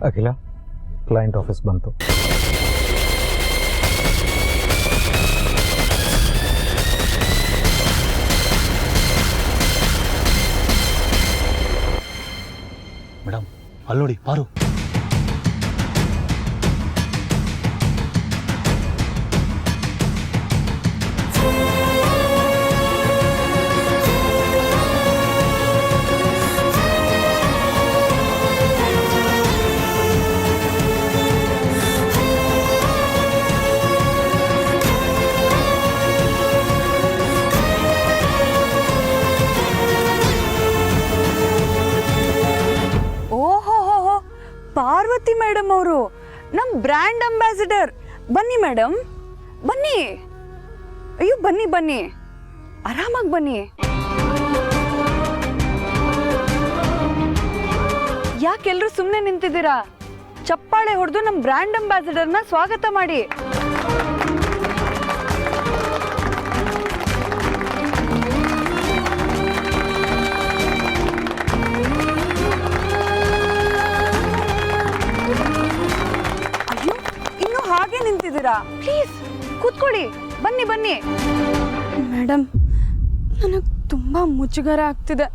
ಅಖಿಲ, client office ಬಂತು. Madam ಅಲ್ಲಿ ನೋಡಿ ಪಾರು. ಪಾರ್ವತಿ ಮೇಡಮ್ ಅವರು ನಮ್ಮ ಬ್ರ್ಯಾಂಡ್ ಅಂಬಾಸಿಡರ್. ಬನ್ನಿ ಮೇಡಮ್, ಬನ್ನಿ. ಅಯ್ಯೋ ಬನ್ನಿ ಬನ್ನಿ, ಆರಾಮಾಗಿ ಬನ್ನಿ. ಯಾಕೆಲ್ಲರೂ ಸುಮ್ಮನೆ ನಿಂತಿದ್ದೀರಾ? ಚಪ್ಪಾಳೆ ಹೊಡೆದು ನಮ್ಮ ಬ್ರ್ಯಾಂಡ್ ಅಂಬಾಸಿಡರ್ನ ಸ್ವಾಗತ ಮಾಡಿ. ಹಾಗೆ ನಿಂತಿದ್ದೀರಾ? ಪ್ಲೀಸ್ ಕೂತ್ಕೊಳ್ಳಿ. ಬನ್ನಿ ಬನ್ನಿ. ಮೇಡಮ್, ನನಗೆ ತುಂಬಾ ಮುಜುಗರ ಆಗ್ತಿದೆ.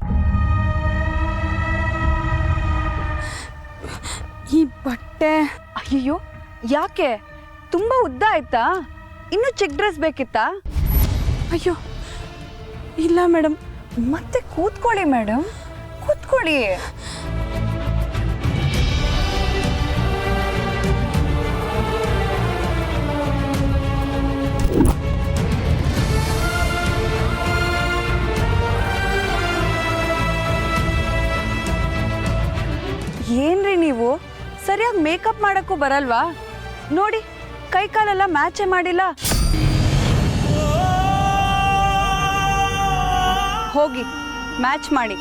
ಈ ಬಟ್ಟೆ ಅಯ್ಯೋ ಯಾಕೆ? ತುಂಬಾ ಉದ್ದ ಆಯ್ತಾ? ಇನ್ನೂ ಚೆಕ್ ಡ್ರೆಸ್ ಬೇಕಿತ್ತಾ? ಅಯ್ಯೋ ಇಲ್ಲ ಮೇಡಮ್. ಮತ್ತೆ ಕೂತ್ಕೊಳ್ಳಿ ಮೇಡಮ್, ಕೂತ್ಕೊಳ್ಳಿ. ಏನ್ರಿ ನೀವು ಸರಿಯಾಗಿ ಮೇಕಪ್ ಮಾಡಕ್ಕೂ ಬರಲ್ವಾ? ನೋಡಿ, ಕೈ ಕಾಲೆಲ್ಲ ಮ್ಯಾಚೇ ಮಾಡಿಲ್ಲ. ಹೋಗಿ ಮ್ಯಾಚ್ ಮಾಡಿ.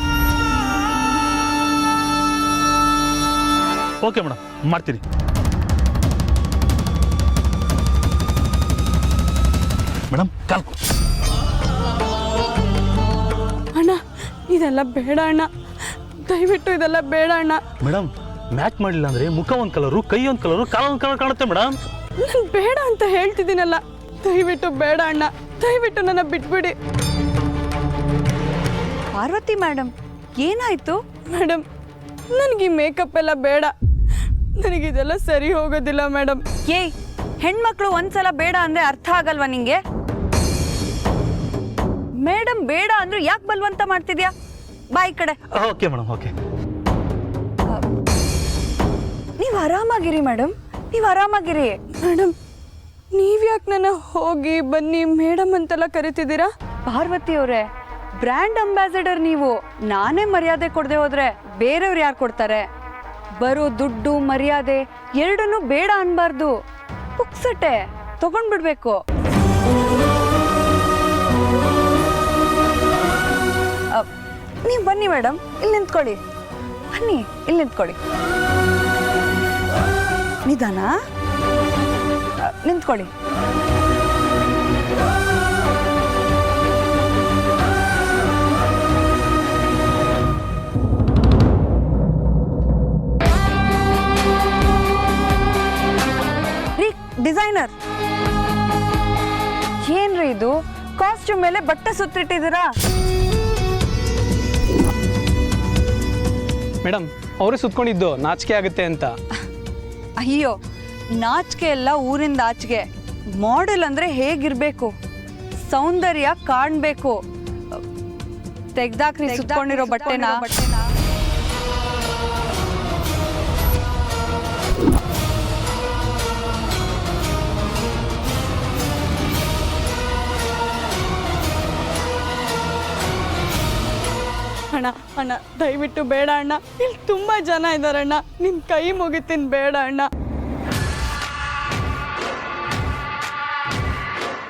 ಓಕೆ ಮೇಡಮ್, ಮಾಡ್ತೀನಿ. ಮೇಡಮ್ ಕಾಲ್ಕು. ಅಣ್ಣ ಇದೆಲ್ಲ ಬೇಡ ಅಣ್ಣ, ದಯವಿಟ್ಟು ಇದೆಲ್ಲ ಬೇಡ ಅಣ್ಣ. ಮೇಡಮ್ ಮ್ಯಾಚ್ ಮಾಡಿಲ್ಲ ಅಂದ್ರೆ ಮುಖ ಒಂದು ಕಲರು, ಕೈ ಒಂದು ಕಲರು, ಕಾಲ ಒಂದು ಕಲರ್ ಕಾಣುತ್ತೆ ಮೇಡಮ್. ನಾನು ಬೇಡ ಅಂತ ಹೇಳ್ತಿದ್ದೀನಲ್ಲ, ದಯವಿಟ್ಟು ಬೇಡ ಅಣ್ಣ, ದಯವಿಟ್ಟು ನನ್ನ ಬಿಟ್ಬಿಡಿ. ಪಾರ್ವತಿ ಮೇಡಮ್, ಏನಾಯ್ತು? ಮೇಡಮ್ ನನಗೆ ಈ ಮೇಕಪ್ ಎಲ್ಲ ಬೇಡ, ನನಗಿದೆಲ್ಲ ಸರಿ ಹೋಗೋದಿಲ್ಲ ಮೇಡಮ್. ಏಯ್, ಹೆಣ್ಮಕ್ಳು ಒಂದ್ಸಲ ಬೇಡ ಅಂದ್ರೆ ಅರ್ಥ ಆಗಲ್ವಾ ನಿಂಗೆ? ಮೇಡಮ್ ಬೇಡ ಅಂದ್ರೆ ಯಾಕೆ ಬಲ್ವಂತ ಮಾಡ್ತಿದ್ಯಾ? ಬಾಯ್ ಕಡೆ. Okay madam, okay. ನೀವು ಆರಾಮಾಗಿರಿ ಮೇಡಮ್, ನೀವು ಆರಾಮಾಗಿರಿ. ಮೇಡಮ್ ನೀವ್ಯಾಕೆ ನನ್ನ ಹೋಗಿ ಬನ್ನಿ ಮೇಡಮ್ ಅಂತೆಲ್ಲ ಕರಿತಿದ್ದೀರಾ? ಪಾರ್ವತಿ ಅವರೇ, ಬ್ರ್ಯಾಂಡ್ ಅಂಬಾಸಿಡರ್ ನೀವು. ನಾನೇ ಮರ್ಯಾದೆ ಕೊಡದೆ ಹೋದ್ರೆ ಬೇರೆಯವ್ರು ಯಾರು ಕೊಡ್ತಾರೆ? ಬರೋ ದುಡ್ಡು ಮರ್ಯಾದೆ ಎರಡನ್ನೂ ಬೇಡ ಅನ್ಬಾರ್ದು. ಪುಕ್ಸಟ್ಟೆ ತಗೊಂಡ್ಬಿಡ್ಬೇಕು. ನೀವು ಬನ್ನಿ ಮೇಡಮ್, ಇಲ್ಲಿ ನಿಂತ್ಕೊಳ್ಳಿ. ಬನ್ನಿ, ಇಲ್ಲಿ ನಿಂತ್ಕೊಳ್ಳಿ. ನಿಧಾನ ನಿಂತ್ಕೊಳ್ಳಿ. ರೀ ಡಿಸೈನರ್, ಏನ್ರಿ ಇದು? ಕಾಸ್ಟ್ಯೂಮ್ ಮೇಲೆ ಬಟ್ಟೆ ಸುತ್ತಿಟ್ಟಿದ್ದೀರಾ? ಮೇಡಮ್ ಅವರೇ ಸುತ್ಕೊಂಡಿದ್ದು ನಾಚಿಕೆ ಆಗುತ್ತೆ ಅಂತ. ಅಯ್ಯೋ, ನಾಚಿಕೆ ಎಲ್ಲ ಊರಿಂದ ಆಚೆಗೆ. ಮಾಡೆಲ್ ಅಂದ್ರೆ ಹೇಗಿರ್ಬೇಕು? ಸೌಂದರ್ಯ ಕಾಣ್ಬೇಕು. ತೆಗ್ದಾಕ್ರಿ ಸುತ್ಕೊಂಡಿರೋ ಬಟ್ಟೆನ. ಅಣ್ಣ ಅಣ್ಣ ದಯವಿಟ್ಟು ಬೇಡ ಅಣ್ಣ, ಇಲ್ಲಿ ತುಂಬಾ ಜನ ಇದಾರಣ್ಣ, ನಿಮ್ ಕೈ ಮುಗಿತೀನಿ, ಬೇಡ ಅಣ್ಣ.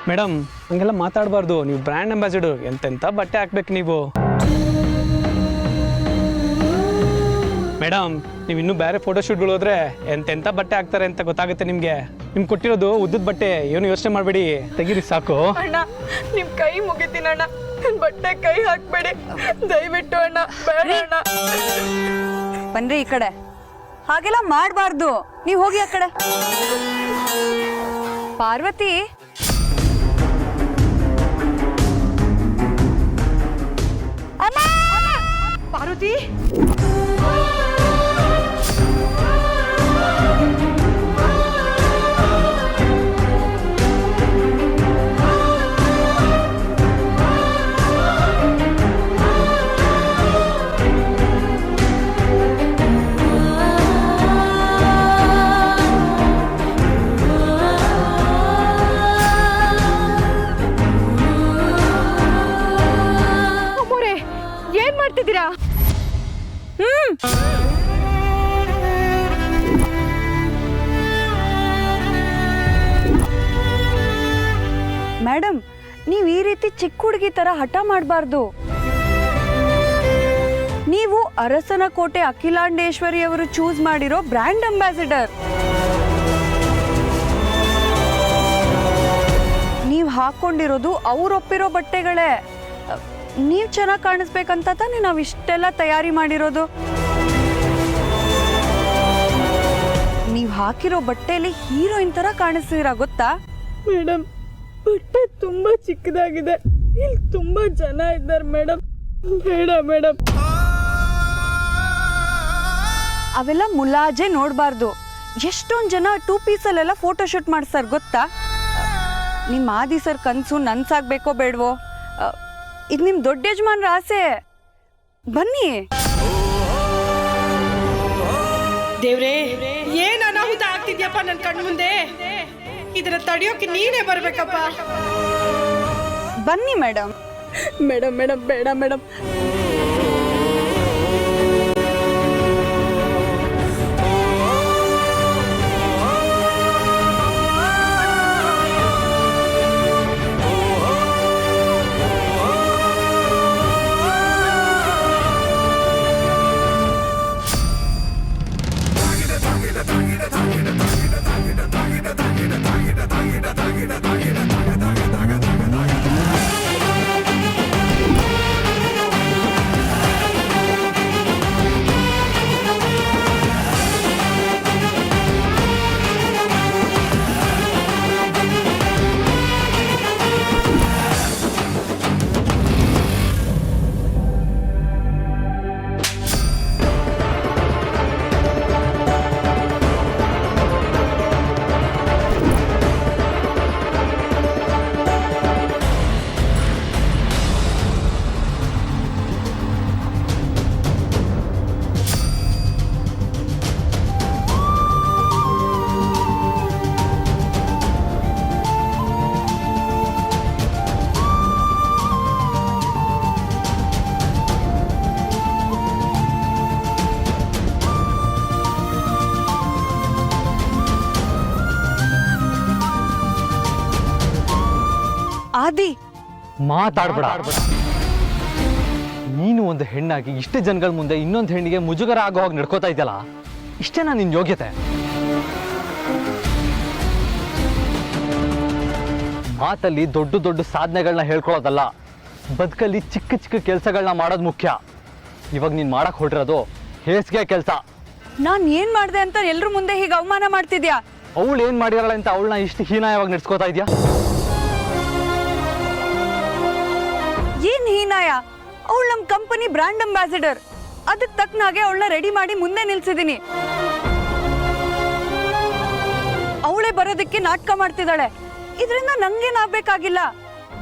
ಮೇಡಮ್ ಹಂಗೆಲ್ಲ ಮಾತಾಡಬಾರ್ದು. ನೀವು ಬ್ರ್ಯಾಂಡ್ ಅಂಬಾಸಿಡರ್, ಎಂತೆಂಥ ಬಟ್ಟೆ ಹಾಕ್ಬೇಕು ನೀವು. ಮೇಡಮ್ ನೀವು ಇನ್ನೂ ಬೇರೆ ಫೋಟೋಶೂಟ್ಗಳು ಹೋದ್ರೆ ಎಂತೆಂಥ ಬಟ್ಟೆ ಹಾಕ್ತಾರೆ ಅಂತ ಗೊತ್ತಾಗುತ್ತೆ ನಿಮಗೆ. ನಿಮ್ಗೆ ಕೊಟ್ಟಿರೋದು ಉದ್ದದ ಬಟ್ಟೆ, ಏನು ಯೋಚನೆ ಮಾಡಬೇಡಿ, ತೆಗೀರಿ ಸಾಕು. ಅಣ್ಣ ನಿಮ್ ಕೈ ಮುಗಿತೀನಿ ಅಣ್ಣ, ನನ್ ಬಟ್ಟೆ ಕೈ ಹಾಕ್ಬೇಡಿ ದಯವಿಟ್ಟು ಅಣ್ಣ, ಬೇಡ ಅಣ್ಣ. ಬನ್ರಿ ಈ ಕಡೆ. ಹಾಗೆಲ್ಲ ಮಾಡಬಾರ್ದು. ನೀವು ಹೋಗಿ ಆ ಕಡೆ. ಪಾರ್ವತಿ, ಅಮ್ಮ! ಪಾರ್ವತಿ, ಏನ್ ಮಾಡ್ತಿದ್ದೀರಾ? ಮೇಡಮ್, ನೀವು ಈ ರೀತಿ ಚಿಕ್ಕ ಹುಡುಗಿ ತರ ಹಠ ಮಾಡಬಾರ್ದು. ನೀವು ಅರಸನ ಕೋಟೆ ಅಖಿಲಾಂಡೇಶ್ವರಿ ಅವರು ಚೂಸ್ ಮಾಡಿರೋ ಬ್ರ್ಯಾಂಡ್ ಅಂಬಾಸಿಡರ್. ನೀವು ಹಾಕೊಂಡಿರೋದು ಅವ್ರೊಪ್ಪಿರೋ ಬಟ್ಟೆಗಳೇ. ನೀವು ಚೆನ್ನಾಗಿ ಕಾಣಿಸ್ಬೇಕಂತ ತಾನೇ ನಾವು ಇಷ್ಟೆಲ್ಲ ತಯಾರಿ ಮಾಡಿರೋದು. ನೀವು ಹಾಕಿರೋ ಬಟ್ಟೆಯಲ್ಲಿ ಹೀರೋಯಿನ್ ತರ ಕಾಣಿಸ್ತೀರಾ ಗೊತ್ತಾ? ಮೇಡಮ್, ಬಟ್ಟೆ ತುಂಬಾ ಚಿಕ್ಕದಾಗಿದೆ. ಇಲ್ಲಿ ತುಂಬಾ ಜನ ಇದ್ದಾರೆ ಮೇಡಮ್. ಬೇಡ ಮೇಡಮ್. ಅವೆಲ್ಲ ಮುಲಾಜೆ ನೋಡಬಾರ್ದು. ಎಷ್ಟೊಂದು ಜನ 2 ಪೀಸಲ್ಲೆಲ್ಲ ಫೋಟೋ ಶೂಟ್ ಮಾಡ್ತಾರೆ ಗೊತ್ತಾ? ನಿಮ್ಮ ಆದಿ ಸರ್ ಕನಸು ನನ್ಸಾಗ್ಬೇಕೋ ಬೇಡವೋ? ಇದು ನಿಮ್ಮ ದೊಡ್ಡ ಯಜಮಾನ್ರ ಆಸೆ. ಬನ್ನಿ. ದೇವ್ರೇ, ಏನ್ ಅನಾಹುತ ಆಗ್ತಿದ್ಯಪ್ಪ ನನ್ನ ಕಣ್ಣು ಮುಂದೆ. ಇದನ್ನ ತಡೆಯೋಕೆ ನೀನೇ ಬರ್ಬೇಕಪ್ಪ. ಬನ್ನಿ ಮೇಡಮ್. ಮೇಡಮ್ ಮೇಡಮ್ ಬೇಡ ಮೇಡಮ್. ಆದಿ, ಮಾತಾಡ್ಬೇಡ. ನೀನು ಒಂದು ಹೆಣ್ಣಾಗಿ ಇಷ್ಟು ಜನಗಳ ಮುಂದೆ ಇನ್ನೊಂದು ಹೆಣ್ಣಿಗೆ ಮುಜುಗರ ಆಗೋ ಹಾಗೆ ನಡ್ಕೋತಾ ಇದ್ದಲ್ಲ, ಇಷ್ಟೇನಾ ನಿನ್ನ ಯೋಗ್ಯತೆ? ಮಾತಲ್ಲಿ ದೊಡ್ಡ ದೊಡ್ಡ ಸಾಧನೆಗಳನ್ನ ಹೇಳ್ಕೊಳ್ಳೋದಲ್ಲ, ಬದುಕಲ್ಲಿ ಚಿಕ್ಕ ಚಿಕ್ಕ ಕೆಲಸಗಳನ್ನ ಮಾಡೋದು ಮುಖ್ಯ. ಇವಾಗ ನೀನು ಮಾಡಕ್ ಹೊರಟಿರೋದು ಹೇಸಿಗೆ ಕೆಲಸ. ನಾನು ಏನ್ ಮಾಡಿದೆ ಅಂತ ಎಲ್ರ ಮುಂದೆ ಹೀಗೆ ಅವಮಾನ ಮಾಡ್ತಿದ್ಯಾ? ಅವಳು ಏನ್ ಮಾಡಿರಲ್ಲ ಅಂತ ಅವಳನ್ನ ಇಷ್ಟು ಹೀನಾಯವಾಗಿ ನಡ್ಸ್ಕೋತಾ ಇದೆಯಾ? ಏನ್ ಹೀನಾಯ? ಅವಳು ನಮ್ಮ ಕಂಪನಿ ಬ್ರ್ಯಾಂಡ್ ಅಂಬಾಸಿಡರ್. ಅದಕ್ಕೆ ತಕ್ಕನಾಗೆ ಅವಳನ್ನ ರೆಡಿ ಮಾಡಿ ಮುಂದೆ ನಿಲ್ಸಿದೀನಿ. ಅವಳೇ ಬರೋದಕ್ಕೆ ನಾಟಕ ಮಾಡ್ತಿದ್ದಾಳೆ. ಇದರಿಂದ ನಂಗೇನಾಗಬೇಕಾಗಿಲ್ಲ.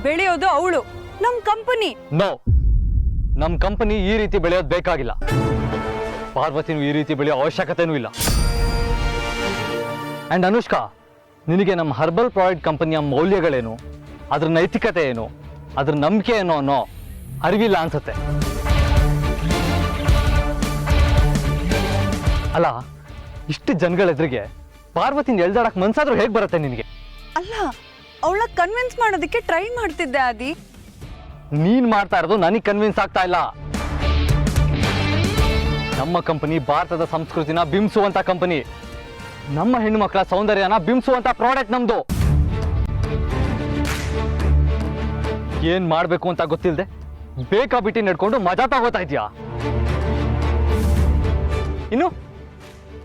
ಬೆಳೆಯೋದು ಅವಳು, ನಮ್ಮ ಕಂಪನಿ. ನೋ, ನಮ್ಮ ಕಂಪನಿ ಈ ರೀತಿ ಬೆಳೆಯೋದು ಬೇಕಾಗಿಲ್ಲ. ಪಾರ್ವತಿನೂ ಈ ರೀತಿ ಬೆಳೆಯೋ ಅವಶ್ಯಕತೆನೂ ಇಲ್ಲ. ಅಂಡ್ ಅನುಷ್ಕಾ, ನಿನಗೆ ನಮ್ಮ ಹರ್ಬಲ್ ಪ್ರಾಡಕ್ಟ್ ಕಂಪನಿಯ ಮೌಲ್ಯಗಳೇನು, ಅದ್ರ ನೈತಿಕತೆ ಏನು, ಅದ್ರ ನಂಬಿಕೆ ಏನು ಅನ್ನೋ ಅರಿವಿಲ್ಲ ಅನ್ಸುತ್ತೆ. ಅಲ್ಲ, ಇಷ್ಟು ಜನಗಳ ಎದುರಿಗೆ ಪಾರ್ವತಿನ ಎಳ್ದಾಡಕ್ ಮನ್ಸಾದ್ರೂ ಹೇಗೆ ಬರುತ್ತೆ ನಿನಗೆ? ಅಲ್ಲ, ಅವಳನ್ನ ಕನ್ವಿನ್ಸ್ ಮಾಡೋದಕ್ಕೆ ಟ್ರೈ ಮಾಡ್ತಿದ್ದೆ ಆದಿ. ನೀನ್ ಮಾಡ್ತಾ ಇರೋದು ನನಗೆ ಕನ್ವಿನ್ಸ್ ಆಗ್ತಾ ಇಲ್ಲ. ನಮ್ಮ ಕಂಪನಿ ಭಾರತದ ಸಂಸ್ಕೃತಿನ ಬಿಂಬಿಸುವಂತ ಕಂಪನಿ. ನಮ್ಮ ಹೆಣ್ಣು ಮಕ್ಕಳ ಸೌಂದರ್ಯನ ಬಿಂಬಿಸುವಂತ ಪ್ರಾಡಕ್ಟ್ ನಮ್ದು. ಏನ್ ಮಾಡ್ಬೇಕು ಅಂತ ಗೊತ್ತಿಲ್ಲದೆ ಬೇಕಾಬಿಟ್ಟಿ ನಡ್ಕೊಂಡು ಮಜಾ ತಗೋತಾ ಇದೀಯಾ? ಇನ್ನು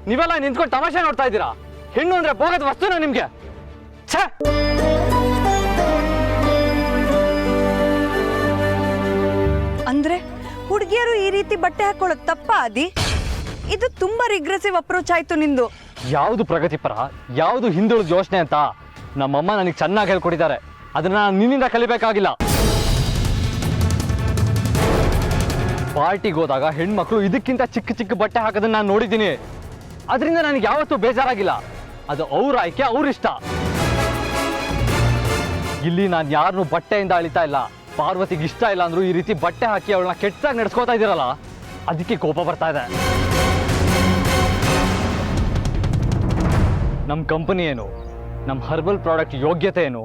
ನೀವೆಲ್ಲ ನಿಂತ್ಕೊಂಡು ತಮಾಷೆ ನೋಡ್ತಾ ಇದ್ದೀರಾ? ಹೆಣ್ಣು ಅಂದ್ರೆ ಭೋಗದ ವಸ್ತುನ ನಿಮ್ಗೆ? ಛೇ! ಅಂದ್ರೆ ಹುಡುಗಿಯರು ಈ ರೀತಿ ಬಟ್ಟೆ ಹಾಕೊಳ್ಳೋದು ತಪ್ಪಾ ಆದಿ? ಇದು ತುಂಬಾ ರಿಗ್ರೆಸಿವ್ ಅಪ್ರೋಚ್ ಆಯ್ತು ನಿಂದು. ಯಾವುದು ಪ್ರಗತಿಪರ, ಯಾವುದು ಹಿಂದುಳಿದ ಯೋಚನೆ ಅಂತ ನಮ್ಮಮ್ಮ ನನಗೆ ಚೆನ್ನಾಗಿ ಹೇಳ್ಕೊಟ್ಟಿದ್ದಾರೆ. ಅದನ್ನ ನಾನು ನಿನ್ನಿಂದ ಕಲಿಬೇಕಾಗಿಲ್ಲ. ಪಾರ್ಟಿಗೆ ಹೋದಾಗ ಹೆಣ್ಮಕ್ಳು ಇದಕ್ಕಿಂತ ಚಿಕ್ಕ ಚಿಕ್ಕ ಬಟ್ಟೆ ಹಾಕೋದನ್ನ ನಾನು ನೋಡಿದ್ದೀನಿ. ಅದರಿಂದ ನನಗೆ ಯಾವತ್ತೂ ಬೇಜಾರಾಗಿಲ್ಲ. ಅದು ಅವ್ರ ಆಯ್ಕೆ, ಅವ್ರ ಇಷ್ಟ. ಇಲ್ಲಿ ನಾನು ಯಾರನ್ನೂ ಬಟ್ಟೆಯಿಂದ ಅಳಿತಾ ಇಲ್ಲ. ಪಾರ್ವತಿಗೆ ಇಷ್ಟ ಇಲ್ಲ ಅಂದ್ರೂ ಈ ರೀತಿ ಬಟ್ಟೆ ಹಾಕಿ ಅವಳನ್ನ ಕೆಟ್ಟದಾಗಿ ನಡೆಸ್ಕೋತಾ ಇದ್ದೀರಲ್ಲ, ಅದಕ್ಕೆ ಕೋಪ ಬರ್ತಾ ಇದೆ. ನಮ್ಮ ಕಂಪನಿ ಏನು, ನಮ್ಮ ಹರ್ಬಲ್ ಪ್ರಾಡಕ್ಟ್ ಯೋಗ್ಯತೆ ಏನು,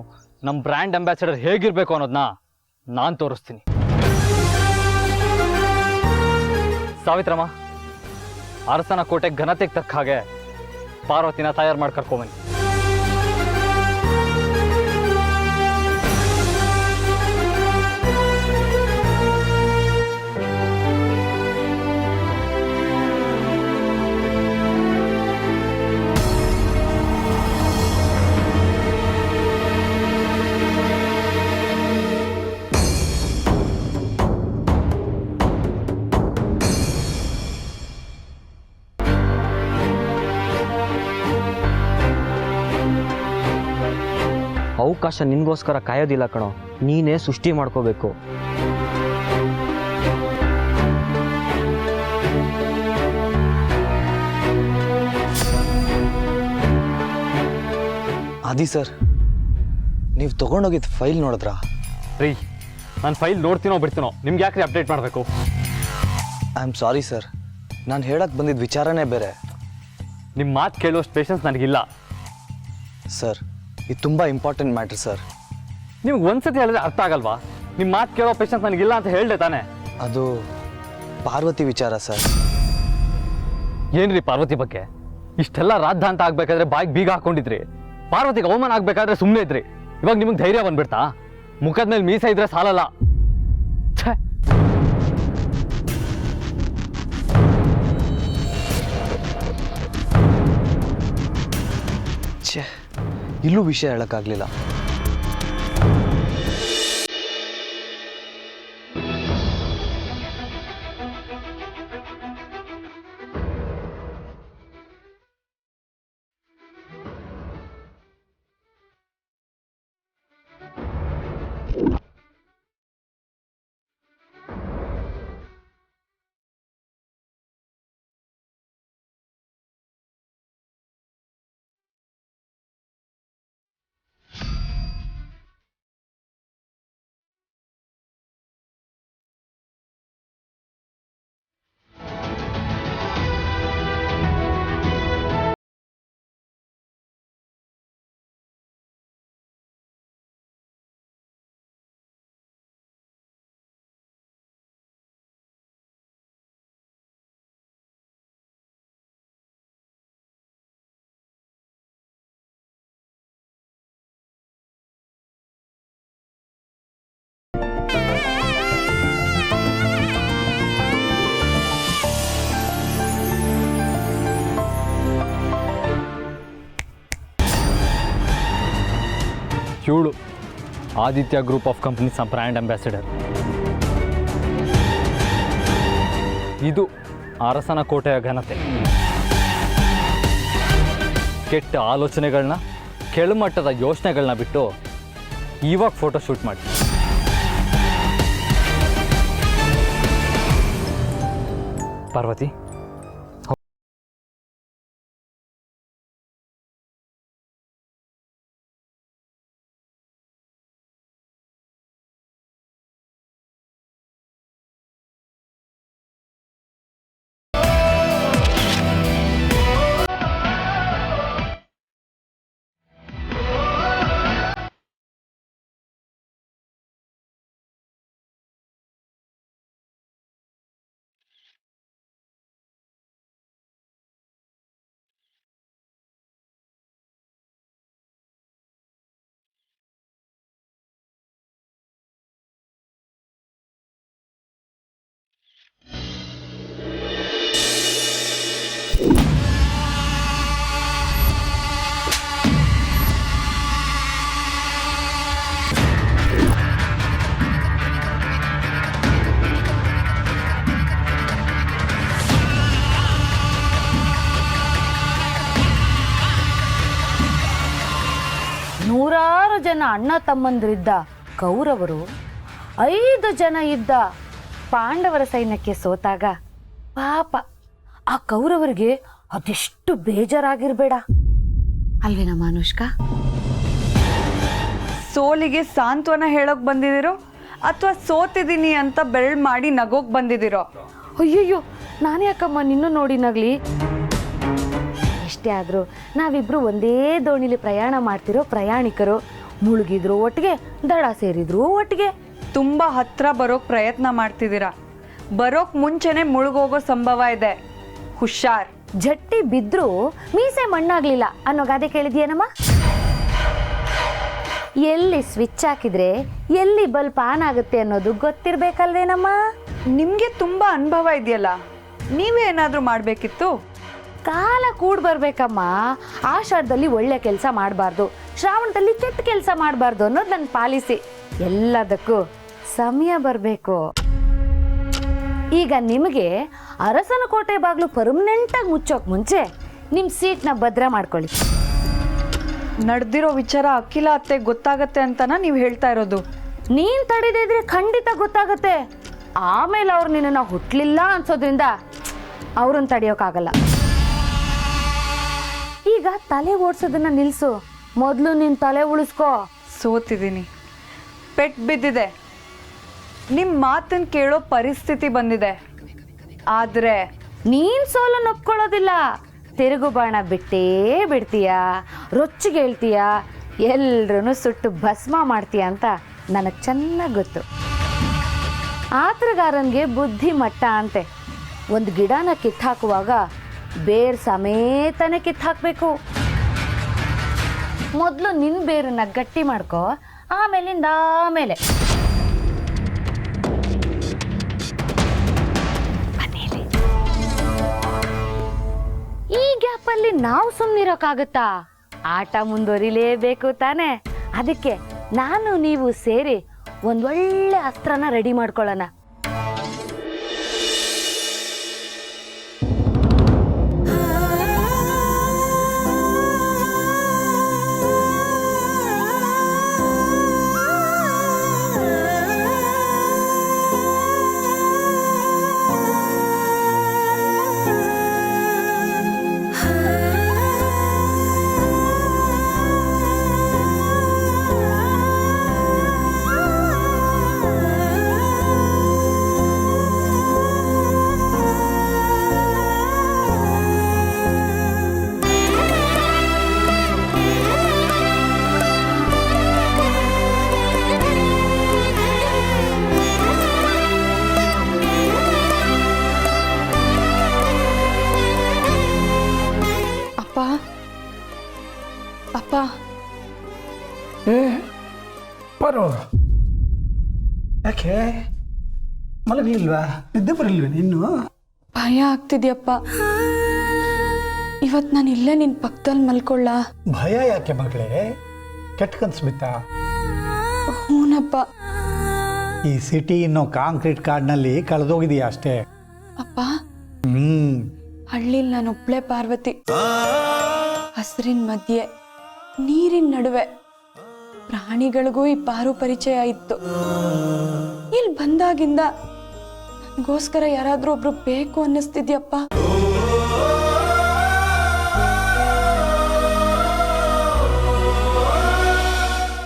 ನಮ್ಮ ಬ್ರ್ಯಾಂಡ್ ಅಂಬಾಸಿಡರ್ ಹೇಗಿರಬೇಕು ಅನ್ನೋದನ್ನ ನಾನು ತೋರಿಸ್ತೀನಿ. ಸಾವಿತ್ರಮ್ಮ, ಅರಸನ ಕೋಟೆ ಘನತೆಗೆ ತಕ್ಕ ಹಾಗೆ ಪಾರ್ವತಿನ ತಯಾರು ಮಾಡಿ ಕರ್ಕೊಂಬನ್ನಿ. ಅವಕಾಶ ನಿನ್ಗೋಸ್ಕರ ಕಾಯೋದಿಲ್ಲ ಕಣೋ, ನೀನೇ ಸೃಷ್ಟಿ ಮಾಡ್ಕೋಬೇಕು. ಆದಿ ಸರ್, ನೀವು ತೊಗೊಂಡೋಗಿದ್ದು ಫೈಲ್ ನೋಡಿದ್ರಾ? ರೀ, ನಾನು ಫೈಲ್ ನೋಡ್ತೀನೋ ಬಿಡ್ತೀನೋ, ನಿಮ್ಗೆ ಯಾಕ್ರಿ ಅಪ್ಡೇಟ್ ಮಾಡಬೇಕು? ಐ ಆಮ್ ಸಾರಿ ಸರ್, ನಾನು ಹೇಳಕ್ಕೆ ಬಂದಿದ್ದ ವಿಚಾರನೇ ಬೇರೆ. ನಿಮ್ಮ ಮಾತು ಕೇಳುವಷ್ಟು ಪೇಷನ್ಸ್ ನನಗಿಲ್ಲ. ಸರ್, ಇದು ತುಂಬ ಇಂಪಾರ್ಟೆಂಟ್ ಮ್ಯಾಟ್ರ್ ಸರ್. ನಿಮ್ಗೆ ಒಂದ್ಸತಿ ಹೇಳಿದ್ರೆ ಅರ್ಥ ಆಗಲ್ವಾ? ನಿಮ್ಮ ಮಾತು ಕೇಳೋ ಪೇಷನ್ಸ್ ನನಗಿಲ್ಲ ಅಂತ ಹೇಳ್ದೆ ತಾನೆ? ಅದು ಪಾರ್ವತಿ ವಿಚಾರ ಸರ್. ಏನ್ರಿ ಪಾರ್ವತಿ ಬಗ್ಗೆ? ಇಷ್ಟೆಲ್ಲ ರಾದ್ದ ಅಂತ ಆಗ್ಬೇಕಾದ್ರೆ ಬಾಯಿಗೆ ಬೀಗ ಹಾಕೊಂಡಿದ್ರಿ. ಪಾರ್ವತಿಗೆ ಅವಮಾನ ಆಗ್ಬೇಕಾದ್ರೆ ಸುಮ್ಮನೆ ಇದ್ರಿ. ಇವಾಗ ನಿಮಗೆ ಧೈರ್ಯ ಬಂದ್ಬಿಡ್ತಾ? ಮುಖದ ಮೇಲೆ ಮೀಸ ಇದ್ರೆ ಸಾಲಲ್ಲ. ಛೇ! ಛೇ, ಇಲ್ಲೂ ವಿಷಯ ಹೇಳೋಕ್ಕಾಗಲಿಲ್ಲ. ಇವಳು Aditya group of companies brand ambassador. ಇದು ಅರಸನ ಕೋಟೆಯ ಘನತೆ. ಕೆಟ್ಟ ಆಲೋಚನೆಗಳನ್ನ, ಕೆಳಮಟ್ಟದ ಯೋಚನೆಗಳನ್ನ ಬಿಟ್ಟು ಇವಾಗ ಫೋಟೋ ಶೂಟ್ ಮಾಡಿ. ಪಾರ್ವತಿ, ಅಣ್ಣ ತಮ್ಮಂದಿರಿದ್ದ ಕೌರವರು 5 ಜನ ಇದ್ದ ಪಾಂಡವರ ಸೈನ್ಯಕ್ಕೆ ಸೋತಾಗ ಪಾಪ ಆ ಕೌರವರಿಗೆ ಅದೆಷ್ಟು ಬೇಜಾರಾಗಿರ್ಬೇಡ ಅಲ್ವೇನಮ್ಮ ಅನುಷ್ಕಾ? ಸೋಲಿಗೆ ಸಾಂತ್ವನ ಹೇಳೋಕ್ ಬಂದಿದ್ದೀರೋ ಅಥವಾ ಸೋತಿದ್ದೀನಿ ಅಂತ ಬೆರಳು ಮಾಡಿ ನಗೋಕ್ ಬಂದಿದ್ದೀರೋ? ಅಯ್ಯಯ್ಯೋ, ನಾನು ಯಾಕಮ್ಮ ನಿನ್ನೂ ನೋಡಿ ನಗ್ಲಿ? ಎಷ್ಟೇ ಆದರೂ ನಾವಿಬ್ರು ಒಂದೇ ದೋಣಿಲಿ ಪ್ರಯಾಣ ಮಾಡ್ತಿರೋ ಪ್ರಯಾಣಿಕರು. ಮುಳುಗಿದ್ರು ಒಟ್ಟಿಗೆ, ದಡ ಸೇರಿದ್ರು ಒಟ್ಟಿಗೆ. ತುಂಬ ಹತ್ರ ಬರೋಕ್ ಪ್ರಯತ್ನ ಮಾಡ್ತಿದ್ದೀರಾ. ಬರೋಕ್ ಮುಂಚೆನೆ ಮುಳುಗೋಗೋ ಸಂಭವ ಇದೆ, ಹುಷಾರ್. ಜಟ್ಟಿ ಬಿದ್ರೂ ಮೀಸೆ ಮಣ್ಣಾಗ್ಲಿಲ್ಲ ಅನ್ನೋ ಗಾದೆ ಕೇಳಿದ್ಯೇನಮ್ಮ? ಎಲ್ಲಿ ಸ್ವಿಚ್ ಹಾಕಿದ್ರೆ ಎಲ್ಲಿ ಬಲ್ಪ್ ಆನ್ ಆಗುತ್ತೆ ಅನ್ನೋದು ಗೊತ್ತಿರ್ಬೇಕಲ್ವೇನಮ್ಮ? ನಿಮ್ಗೆ ತುಂಬಾ ಅನುಭವ ಇದೆಯಲ್ಲ, ನೀವೇ ಏನಾದ್ರೂ ಮಾಡ್ಬೇಕಿತ್ತು. ಕಾಲ ಕೂಡ್ ಬರ್ಬೇಕಮ್ಮ. ಆಷಾಢದಲ್ಲಿ ಒಳ್ಳೆ ಕೆಲಸ ಮಾಡಬಾರ್ದು, ಶ್ರಾವಣದಲ್ಲಿ ಕೆಟ್ಟ ಕೆಲಸ ಮಾಡಬಾರ್ದು ಅನ್ನೋದು ನನ್ನ ಪಾಲಿಸಿ. ಎಲ್ಲದಕ್ಕೂ ಸಮಯ ಬರಬೇಕು. ಈಗ ನಿಮಗೆ ಅರಸನ ಕೋಟೆ ಬಾಗ್ಲು ಪರ್ಮನೆಂಟಾಗಿ ಮುಚ್ಚೋಕ್ ಮುಂಚೆ ನಿಮ್ಮ ಸೀಟ್ನ ಭದ್ರ ಮಾಡ್ಕೊಳ್ಳಿ. ನಡೆದಿರೋ ವಿಚಾರ ಅಖಿಲ ಅತ್ತೆ ಗೊತ್ತಾಗತ್ತೆ ಅಂತನಾ ನೀವು ಹೇಳ್ತಾ ಇರೋದು? ನೀನ್ ತಡೆದಿದ್ರೆ ಖಂಡಿತ ಗೊತ್ತಾಗತ್ತೆ. ಆಮೇಲೆ ಅವ್ರು ನಿನ್ನನ್ನು ಹುಟ್ಲಿಲ್ಲ ಅನ್ಸೋದ್ರಿಂದ ಅವ್ರನ್ನ ತಡೆಯೋಕ್ಕಾಗಲ್ಲ. ಈಗ ತಲೆ ಓಡಿಸೋದನ್ನ ನಿಲ್ಸು, ಮೊದಲು ನಿನ್ನ ತಲೆ ಉಳಿಸ್ಕೋ. ಸೋತಿದ್ದೀನಿ, ಪೆಟ್ ಬಿದ್ದಿದೆ, ನಿಮ್ಮ ಮಾತನ್ನು ಕೇಳೋ ಪರಿಸ್ಥಿತಿ ಬಂದಿದೆ. ಆದರೆ ನೀನ್ ಸೋಲನ್ನು ಒಪ್ಕೊಳ್ಳೋದಿಲ್ಲ. ತಿರುಗು ಬಾಣ ಬಿಟ್ಟೇ ಬಿಡ್ತೀಯ, ರೊಚ್ಚಿಗೆ ಹೇಳ್ತೀಯ, ಎಲ್ರೂ ಸುಟ್ಟು ಭಸ್ಮ ಮಾಡ್ತೀಯ ಅಂತ ನನಗೆ ಚೆನ್ನಾಗಿ ಗೊತ್ತು. ಆತರಗಾರನಿಗೆ ಬುದ್ಧಿ ಮಟ್ಟ ಅಂತೆ. ಒಂದು ಗಿಡನ ಕಿತ್ತಾಕುವಾಗ ಬೇರ್ ಸಮೇತನೇ ಕಿತ್ತಾಕಬೇಕು. ಮೊದಲು ನಿನ್ನ ಬೇರನ್ನ ಗಟ್ಟಿ ಮಾಡ್ಕೋ, ಆಮೇಲೆ ಈ ಗ್ಯಾಪಲ್ಲಿ ನಾವು ಸುಮ್ಮನಿರೋಕ್ಕಾಗತ್ತಾ? ಆಟ ಮುಂದುವರಿಲೇಬೇಕು ತಾನೆ. ಅದಕ್ಕೆ ನಾನು ನೀವು ಸೇರಿ ಒಂದೊಳ್ಳೆ ಅಸ್ತ್ರನ ರೆಡಿ ಮಾಡ್ಕೊಳ್ಳೋಣ. ಅಪ್ಪ, ಬರೋ ಯಾಕೆ ಮಲಗಲಿಲ್ವಾ? ನಿದ್ದೆ ಬರಲಿಲ್ವ ಇನ್ನು? ಭಯ ಆಗ್ತಿದ್ಯಪ್ಪ. ಇವತ್ತು ನಾನು ಇಲ್ಲೇ ನಿನ್ನ ಪಕ್ಕದಲ್ಲಿ ಮಲ್ಕೊಳ್ಳ? ಭಯ ಯಾಕೆ ಮಗಳೇ? ಕೆಟ್ಟ ಕನ್ಸು ಬಿತ್ತಾ? ಹೂನಪ್ಪ. ಈ ಸಿಟಿ ಇನ್ನೋ ಕಾಂಕ್ರೀಟ್ ಕಾಡ್ನಲ್ಲಿ ಕಳೆದೋಗಿದೆಯಾ ಅಷ್ಟೇ. ಅಪ್ಪ, ಹಳ್ಳಿಲಿ ನಾನು ಒಬ್ಳೆ ಪಾರ್ವತಿ. ಹಸಿರಿನ ಮಧ್ಯೆ, ನೀರಿನ ನಡುವೆ. ಪ್ರಾಣಿಗಳಿಗೂ ಈ ಪಾರು ಪರಿಚಯ ಇತ್ತು. ಇಲ್ಲಿ ಬಂದಾಗಿಂದ ನನಗೋಸ್ಕರ ಯಾರಾದ್ರೂ ಒಬ್ರು ಬೇಕು ಅನ್ನಿಸ್ತಿದ್ಯಪ್ಪ.